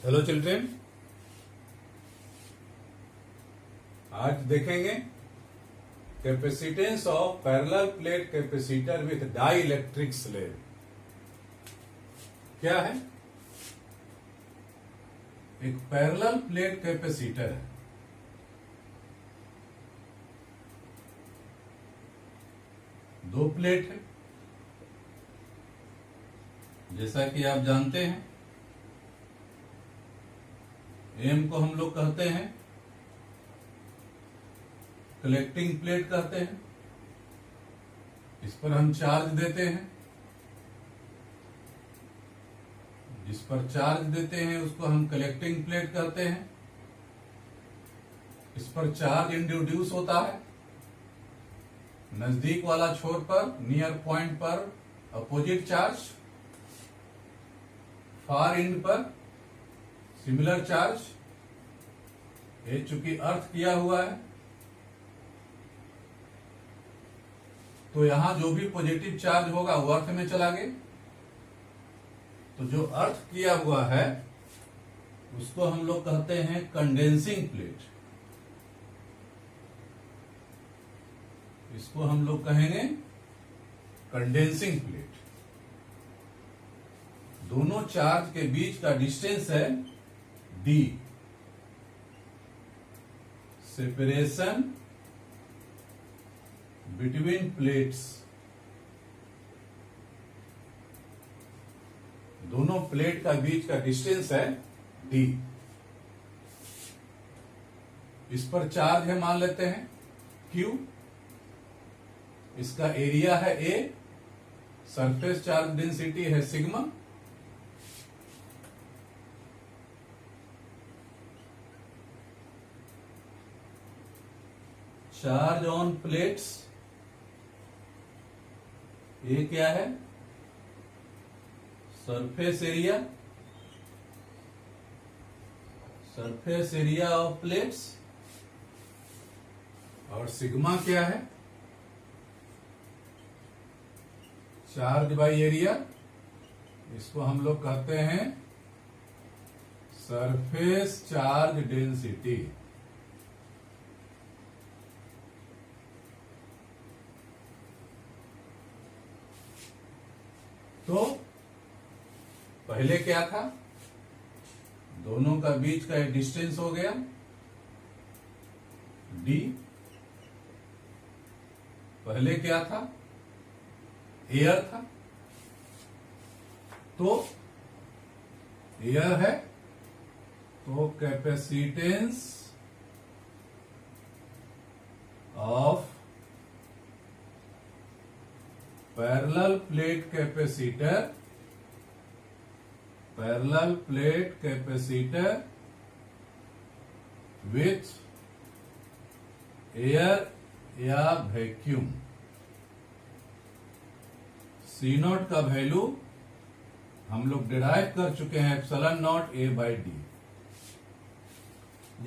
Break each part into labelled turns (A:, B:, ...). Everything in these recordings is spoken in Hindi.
A: हेलो चिल्ड्रेन, आज देखेंगे capacitance of parallel plate capacitor with dielectric slab. क्या है? एक पैरेलल प्लेट कैपेसिटर है। दो प्लेट है, जैसा कि आप जानते हैं। एम को हम लोग कहते हैं कलेक्टिंग प्लेट कहते हैं। इस पर हम चार्ज देते हैं। जिस पर चार्ज देते हैं उसको हम कलेक्टिंग प्लेट कहते हैं। इस पर चार्ज इंट्रोड्यूस होता है। नजदीक वाला छोर पर, नियर पॉइंट पर अपोजिट चार्ज, फार एंड पर सिमिलर चार्ज। ये चूंकि अर्थ किया हुआ है तो यहां जो भी पॉजिटिव चार्ज होगा वो अर्थ में चला गया। तो जो अर्थ किया हुआ है उसको हम लोग कहते हैं कंडेंसिंग प्लेट। इसको हम लोग कहेंगे कंडेंसिंग प्लेट। दोनों चार्ज के बीच का डिस्टेंस है d। सेपरेशन बिटवीन प्लेट्स, दोनों प्लेट का बीच का डिस्टेंस है d। इस पर चार्ज है, मान लेते हैं q। इसका एरिया है a, सरफेस चार्ज डेंसिटी है सिग्मा। चार्ज ऑन प्लेट्स, ये क्या है? Surface area, surface area of plates. और सिग्मा क्या है? Charge by area. इसको हम लोग कहते हैं सरफेस चार्ज डेंसिटी। तो पहले क्या था? दोनों का बीच का डिस्टेंस हो गया d। पहले क्या था? एयर था। तो एयर है तो capacitance of parallel plate capacitor, parallel plate capacitor with air या वैक्यूम। सी नॉट का वैल्यू हम लोग डिराइव कर चुके हैं, epsilon naught A by D.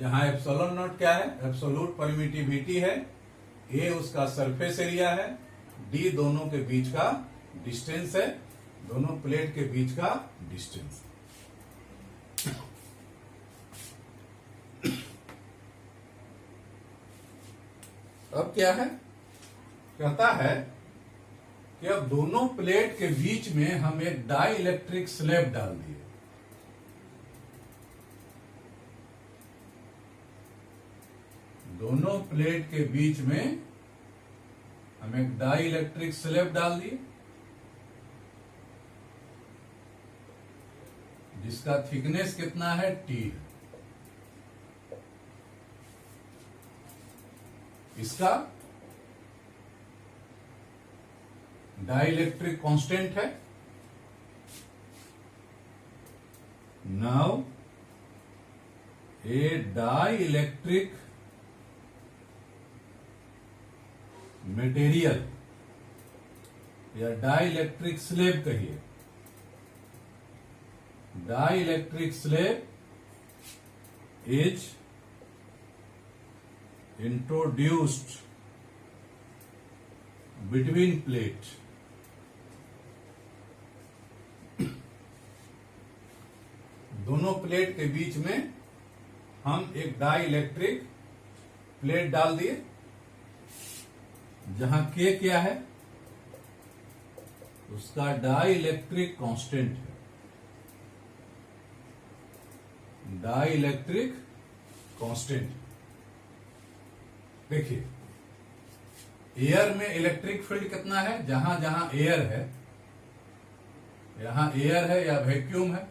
A: यहां एप्सिलॉन नॉट क्या है? एब्सोल्यूट परमिटिविटी है। ए उसका सरफेस एरिया है, डी दोनों के बीच का डिस्टेंस है, दोनों प्लेट के बीच का डिस्टेंस। अब क्या है? कहता है कि अब दोनों प्लेट के बीच में हम एक डाई इलेक्ट्रिक स्लैब डाल दिए। दोनों प्लेट के बीच में हम एक डाई इलेक्ट्रिक स्लैब डाल दिए, जिसका थिकनेस कितना है? t। इसका डाई इलेक्ट्रिक कांस्टेंट है। Now a dielectric material या डाई इलेक्ट्रिक स्लैब कहिए, dielectric slab is introduced between plate. दोनों प्लेट के बीच में हम एक डाई इलेक्ट्रिक प्लेट डाल दिए, जहां के क्या है, उसका डाई इलेक्ट्रिक कांस्टेंट है। Dielectric constant. देखिए एयर में इलेक्ट्रिक फील्ड कितना है, जहां जहां एयर है, यहां एयर है या वैक्यूम है,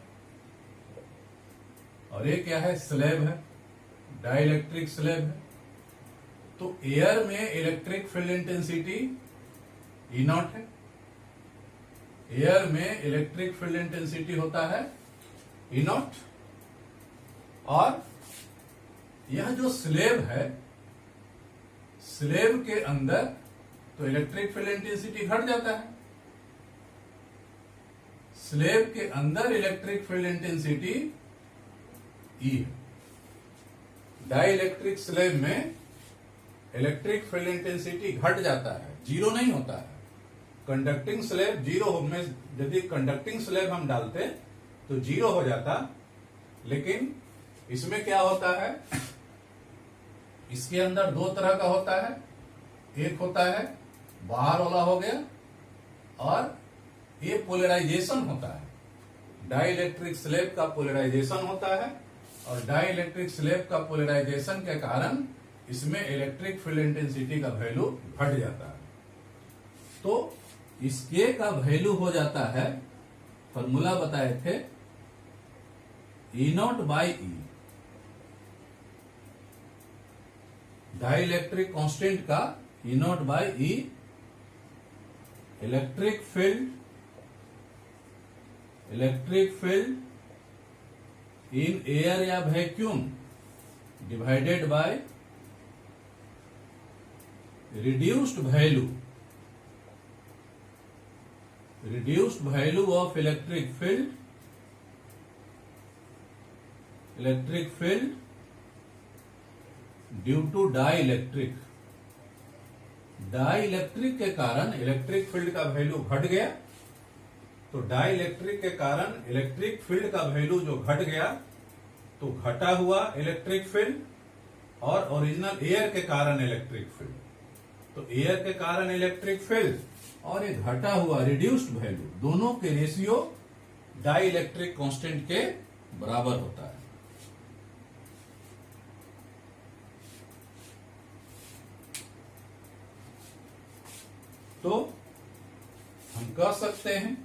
A: और ये क्या है, स्लैब है, डाई इलेक्ट्रिक स्लैब है। तो एयर में electric field intensity E not है। एयर में इलेक्ट्रिक फील्ड इंटेंसिटी होता है ई नॉट, और यह जो स्लैब है, स्लैब के अंदर तो इलेक्ट्रिक फील्ड इंटेंसिटी घट जाता है। स्लैब के अंदर इलेक्ट्रिक फील्ड इंटेंसिटी ई है। डाई इलेक्ट्रिक स्लैब में इलेक्ट्रिक फील्ड इंटेंसिटी घट जाता है, जीरो नहीं होता है। कंडक्टिंग स्लैब जीरो हो, में यदि कंडक्टिंग स्लैब हम डालते तो जीरो हो जाता, लेकिन इसमें क्या होता है, इसके अंदर दो तरह का होता है। एक होता है बाहर वाला हो गया, और ये पोलराइजेशन होता है। डाई इलेक्ट्रिक स्लैब का पोलराइजेशन होता है, और डाई इलेक्ट्रिक स्लैब का पोलराइजेशन के कारण इसमें इलेक्ट्रिक फील्ड इंटेंसिटी का वैल्यू घट जाता है। तो इसके का वैल्यू हो जाता है, फॉर्मूला बताए थे, E naught by E. Dielectric constant का E naught by E, electric field in air या vacuum divided by reduced value of electric field due to dielectric। Dielectric के कारण इलेक्ट्रिक फील्ड का वैल्यू घट गया, तो डाइलेक्ट्रिक के कारण इलेक्ट्रिक फील्ड का वैल्यू जो घट गया, तो घटा हुआ इलेक्ट्रिक फील्ड और ओरिजिनल एयर के कारण इलेक्ट्रिक फील्ड। तो एयर के कारण इलेक्ट्रिक फील्ड और एक घटा हुआ रिड्यूस्ड वैल्यू, दोनों के रेशियो डाई इलेक्ट्रिक कांस्टेंट के बराबर होता है। तो हम कह सकते हैं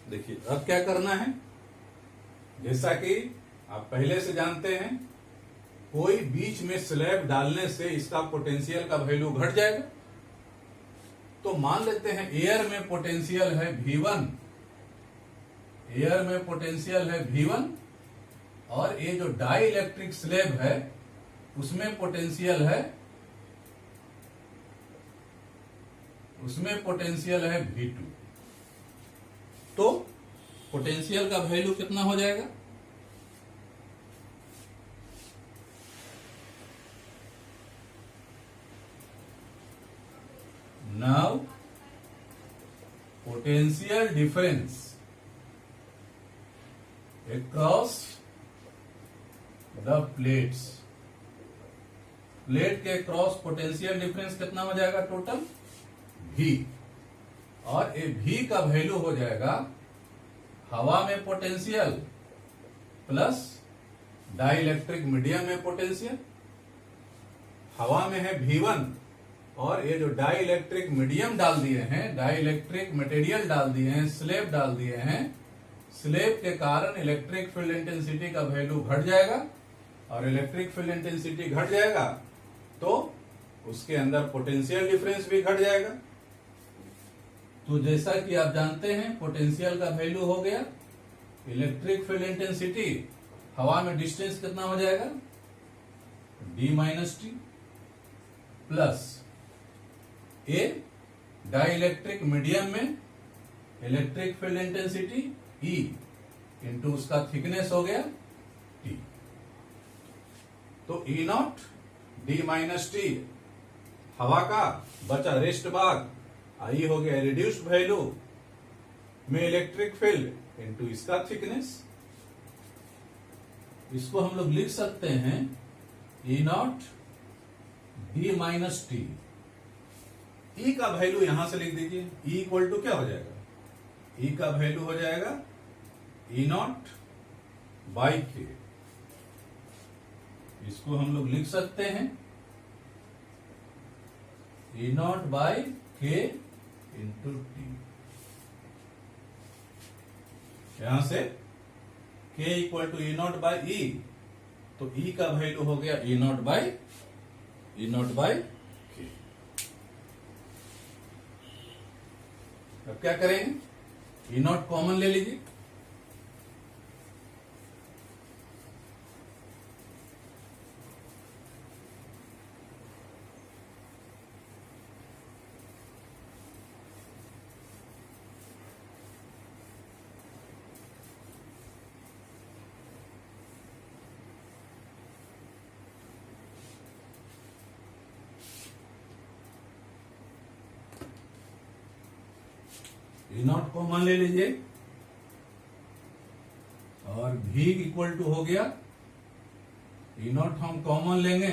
A: देखिए अब क्या करना है, जैसा कि आप पहले से जानते हैं, कोई बीच में स्लैब डालने से इसका पोटेंशियल का वैल्यू घट जाएगा। तो मान लेते हैं एयर में पोटेंशियल है V1, एयर में पोटेंशियल है V1, और ये जो डाई इलेक्ट्रिक स्लैब है उसमें पोटेंशियल है V2। तो पोटेंशियल का वैल्यू कितना हो जाएगा, now potential difference across the plates. Plate के क्रॉस पोटेंशियल डिफरेंस कितना हो जाएगा, टोटल V, और ये V का वैल्यू हो जाएगा हवा में potential plus dielectric medium में पोटेंशियल। हवा में है V1, और ये जो डाई इलेक्ट्रिक मीडियम डाल दिए हैं, डाई इलेक्ट्रिक मटेरियल डाल दिए हैं, स्लैब डाल दिए हैं, स्लैब के कारण इलेक्ट्रिक फील्ड इंटेंसिटी का वैल्यू घट जाएगा, और इलेक्ट्रिक फील्ड इंटेंसिटी घट जाएगा तो उसके अंदर पोटेंशियल डिफरेंस भी घट जाएगा। तो जैसा कि आप जानते हैं पोटेंशियल का वैल्यू हो गया इलेक्ट्रिक फील्ड इंटेंसिटी, हवा में डिस्टेंस कितना हो जाएगा, D-T प्लस ए डाई इलेक्ट्रिक मीडियम में electric field intensity E into उसका थिकनेस हो गया T। तो ई नॉट डी माइनस टी हवा का बचा रेस्ट भाग, आई हो गया रिड्यूस्ड वैल्यू में इलेक्ट्रिक फील्ड इनटू इसका थिकनेस। इसको हम लोग लिख सकते हैं E not D minus T. ई का वैल्यू यहां से लिख दीजिए, ई इक्वल टू क्या हो जाएगा, ई का वैल्यू हो जाएगा ई नॉट बाई के। इसको हम लोग लिख सकते हैं E naught by K into T. यहां से k equal to E naught by E, तो ई का वैल्यू हो गया ई नॉट बाई के। अब क्या करेंगे, ई नॉट कॉमन ले लीजिए, ई नॉट कॉमन ले लीजिए और भी इक्वल टू हो गया ई नॉट हम कॉमन लेंगे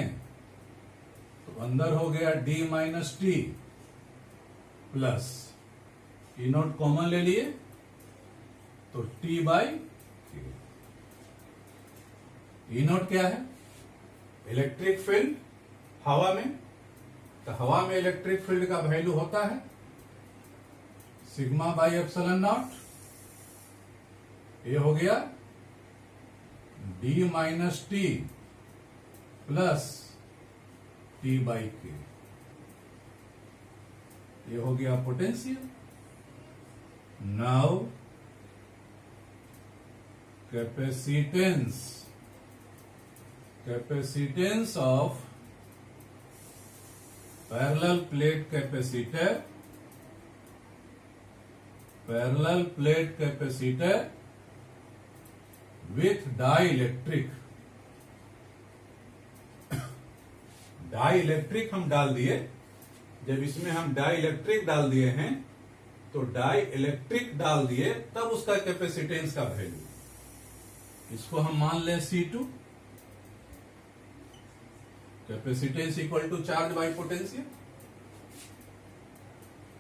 A: तो अंदर हो गया D minus T plus E not common ले लिए तो टी बाई के। ई नॉट क्या है, इलेक्ट्रिक फील्ड हवा में, तो हवा में इलेक्ट्रिक फील्ड का वैल्यू होता है सिग्मा बाई एप्सिलॉन नॉट। ये हो गया D minus T plus T by के। ये हो गया potential. Now capacitance of parallel plate capacitor with dielectric हम डाल दिए। जब इसमें हम डाइलेक्ट्रिक डाल दिए हैं तो डाइलेक्ट्रिक डाल दिए तब उसका कैपेसिटेंस का वैल्यू, इसको हम मान लें C2। Capacitance equal to charge by potential.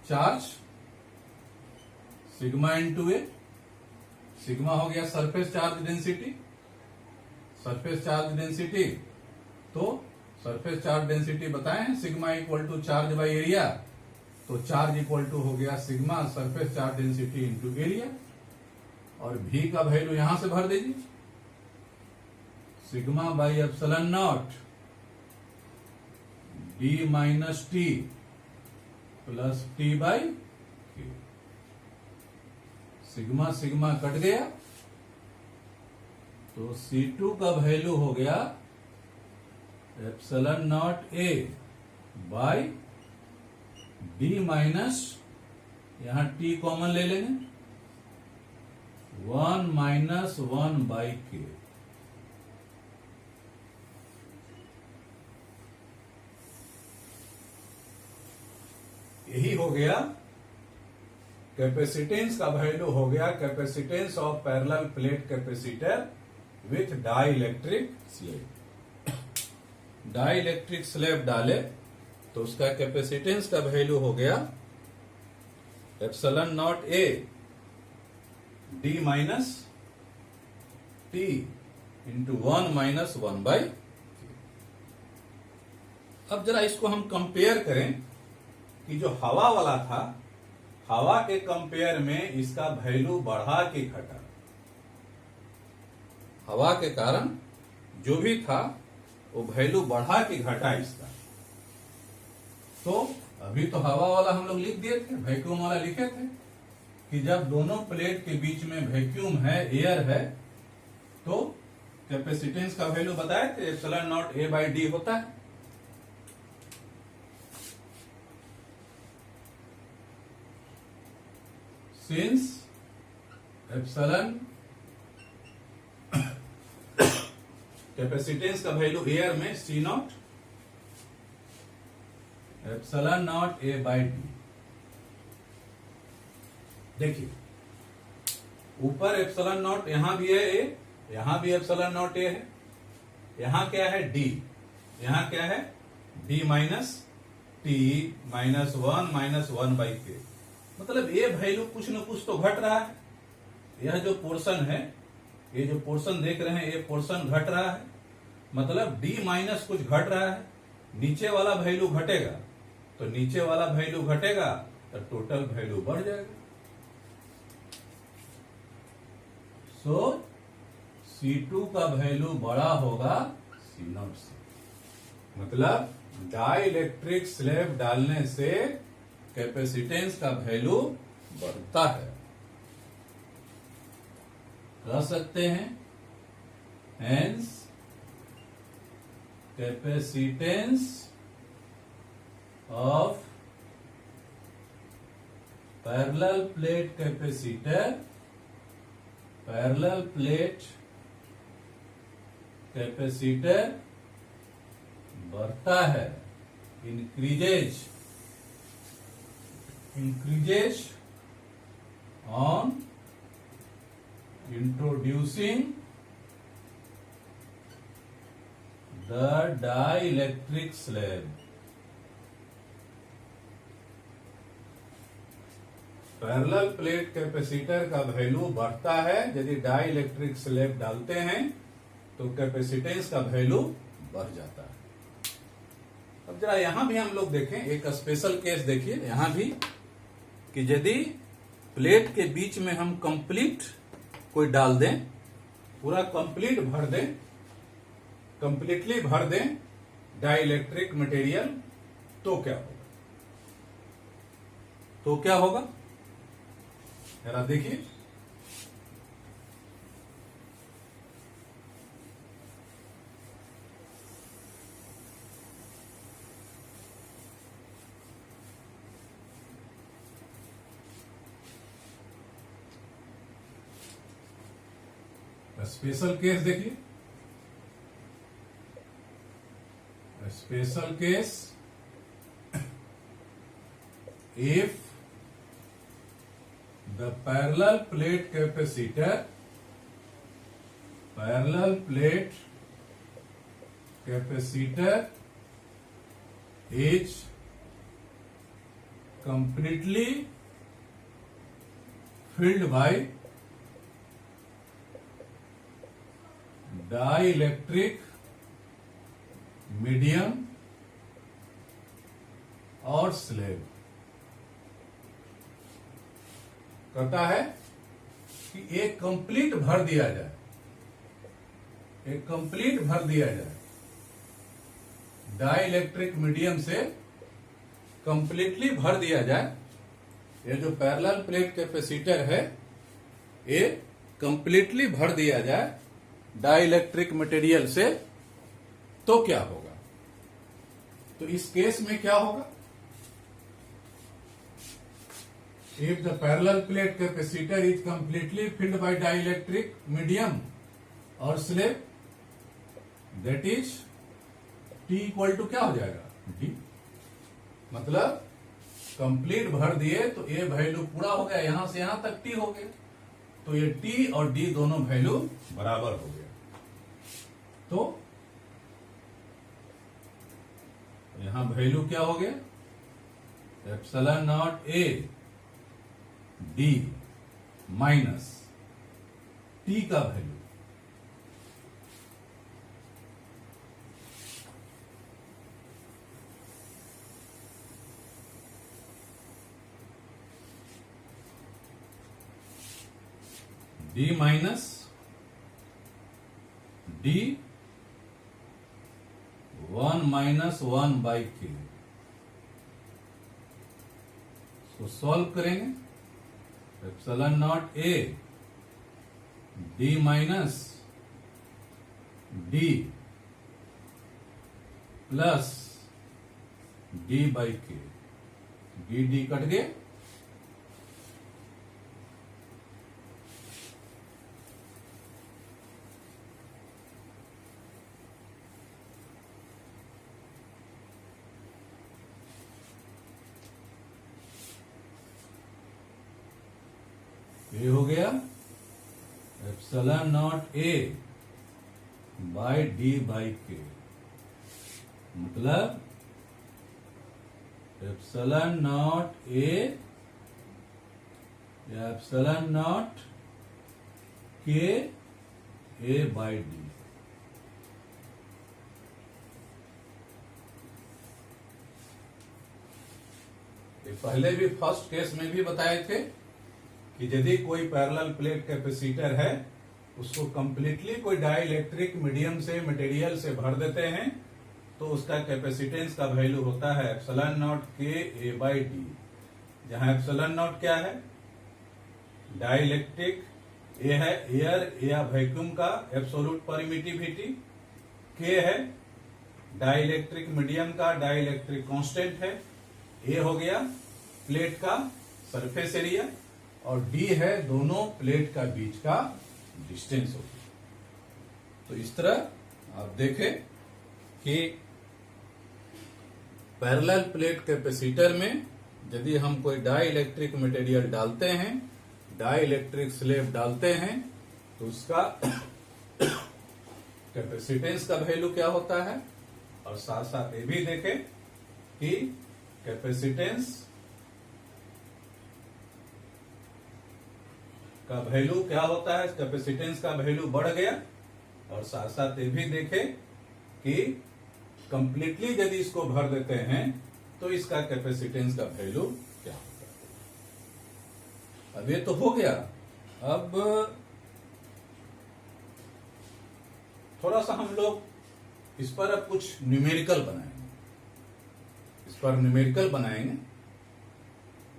A: Charge sigma into A, sigma हो गया सरफेस चार्ज डेंसिटी। तो सरफेस चार्ज डेंसिटी बताए हैं sigma equal to charge by area, तो चार्ज इक्वल टू हो गया sigma surface charge density into area. और भी का वैल्यू यहां से भर दीजिए, sigma by epsilon not D minus T plus T by K. Sigma sigma cut गया तो C2 का वैल्यू हो गया epsilon naught A by D minus, यहां टी कॉमन ले लेंगे, 1 माइनस 1 बाई के। यही हो गया कैपेसिटेंस का वैल्यू, हो गया capacitance of parallel plate capacitor with dielectric slab. Dielectric slab डाले तो उसका कैपेसिटेंस का वैल्यू हो गया epsilon naught A D minus T into 1 minus 1 by. अब जरा इसको हम कंपेयर करें कि जो हवा वाला था, हवा के कंपेयर में इसका वैल्यू बढ़ा कि घटा। हवा के कारण जो भी था वो वैल्यू बढ़ा कि घटा इसका। तो अभी तो हवा वाला हम लोग लिख दिए थे, वैक्यूम वाला लिखे थे कि जब दोनों प्लेट के बीच में वैक्यूम है, एयर है, तो कैपेसिटेंस का वैल्यू बताए थे epsilon naught A by D होता है। सिंस एप्सिलॉन कैपेसिटेंस का वैल्यू एयर में C naught epsilon naught A by D. देखिए ऊपर एप्सिलॉन नॉट, यहां भी है ए, यहां भी एप्सिलॉन नॉट ए है, यहां क्या है डी, यहां क्या है D minus T minus one by K. मतलब ये वैल्यू कुछ न कुछ तो घट रहा है। यह जो पोर्शन है, ये जो पोर्शन देख रहे हैं, ये पोर्शन घट रहा है, मतलब डी माइनस कुछ घट रहा है। नीचे वाला वैल्यू घटेगा तो नीचे वाला वैल्यू घटेगा तो टोटल वैल्यू बढ़ जाएगा। सो C2 का वैल्यू बड़ा होगा C0 से। मतलब डाइलेक्ट्रिक स्लैब डालने से कैपेसिटेंस का वैल्यू बढ़ता है। कह सकते हैं hence capacitance of parallel plate capacitor, parallel plate capacitor बढ़ता है, increases on introducing the dielectric slab. Parallel plate capacitor का वैल्यू बढ़ता है यदि डाइलेक्ट्रिक स्लैब डालते हैं तो कैपेसिटेंस का वैल्यू बढ़ जाता है। अब जरा यहां भी हम लोग देखें, एक स्पेशल केस देखिए यहां भी कि यदि प्लेट के बीच में हम कंप्लीट कोई डाल दें, पूरा कंप्लीट भर दें, कंप्लीटली भर दें डाइलेक्ट्रिक मटेरियल, तो क्या होगा? तो क्या होगा जरा देखिए। स्पेशल केस देखिए, special case if the parallel plate capacitor is completely filled by dielectric medium और स्लैब। कहता है कि एक कंप्लीट भर दिया जाए, एक कंप्लीट भर दिया जाए डाइलेक्ट्रिक मीडियम से, कंप्लीटली भर दिया जाए। ये जो पैरेलल प्लेट कैपेसिटर है ये कंप्लीटली भर दिया जाए डाइलेक्ट्रिक मटेरियल से, तो क्या होगा? तो इस केस में क्या होगा? If the parallel plate capacitor is completely filled by dielectric medium or slab, that is T equal to क्या हो जाएगा? D। मतलब कंप्लीट भर दिए तो ये वैल्यू पूरा हो गया, यहां से यहां तक T हो गया, तो ये T और D दोनों वैल्यू बराबर हो गया। तो यहां वैल्यू क्या हो गया? Epsilon naught A D minus T का value, D minus D 1 minus 1 by K. इसको सॉल्व करेंगे, epsilon naught A D minus D plus D by K, D D cut गए, ये हो गया epsilon naught A by D by K, मतलब एप्सिलॉन नॉट ए या एप्सिलॉन नॉट के ए बाई डी। पहले भी फर्स्ट केस में भी बताए थे कि यदि कोई पैरेलल प्लेट कैपेसिटर है, उसको कंप्लीटली कोई डाइलेक्ट्रिक मीडियम से मटेरियल से भर देते हैं, तो उसका कैपेसिटेंस का वैल्यू होता है एप्सिलॉन नॉट के ए बाई डी। जहां एप्सिलॉन नॉट क्या है, डाइलेक्ट्रिक, ए है एयर या वैक्यूम का एब्सोल्यूट परमिटिविटी, के है डाइलेक्ट्रिक मीडियम का डाइलेक्ट्रिक कांस्टेंट है, ए हो गया प्लेट का सरफेस एरिया, और डी है दोनों प्लेट का बीच का डिस्टेंस हो गया। तो इस तरह आप देखें कि पैरेलल प्लेट कैपेसिटर में यदि हम कोई डाइलेक्ट्रिक मटेरियल डालते हैं, डाइलेक्ट्रिक स्लैब डालते हैं, तो उसका कैपेसिटेंस का वैल्यू क्या होता है, और साथ साथ ये भी देखें कि कैपेसिटेंस का वैल्यू क्या होता है, कैपेसिटेंस का वैल्यू बढ़ गया, और साथ साथ ये भी देखें कि कंप्लीटली यदि इसको भर देते हैं तो इसका कैपेसिटेंस का वैल्यू क्या होता है। अब ये तो हो गया। अब थोड़ा सा हम लोग इस पर अब कुछ न्यूमेरिकल बनाएंगे, इस पर न्यूमेरिकल बनाएंगे,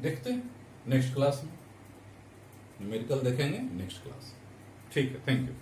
A: देखते हैं नेक्स्ट क्लास में न्यूमेरिकल देखेंगे नेक्स्ट क्लास। ठीक है, थैंक यू।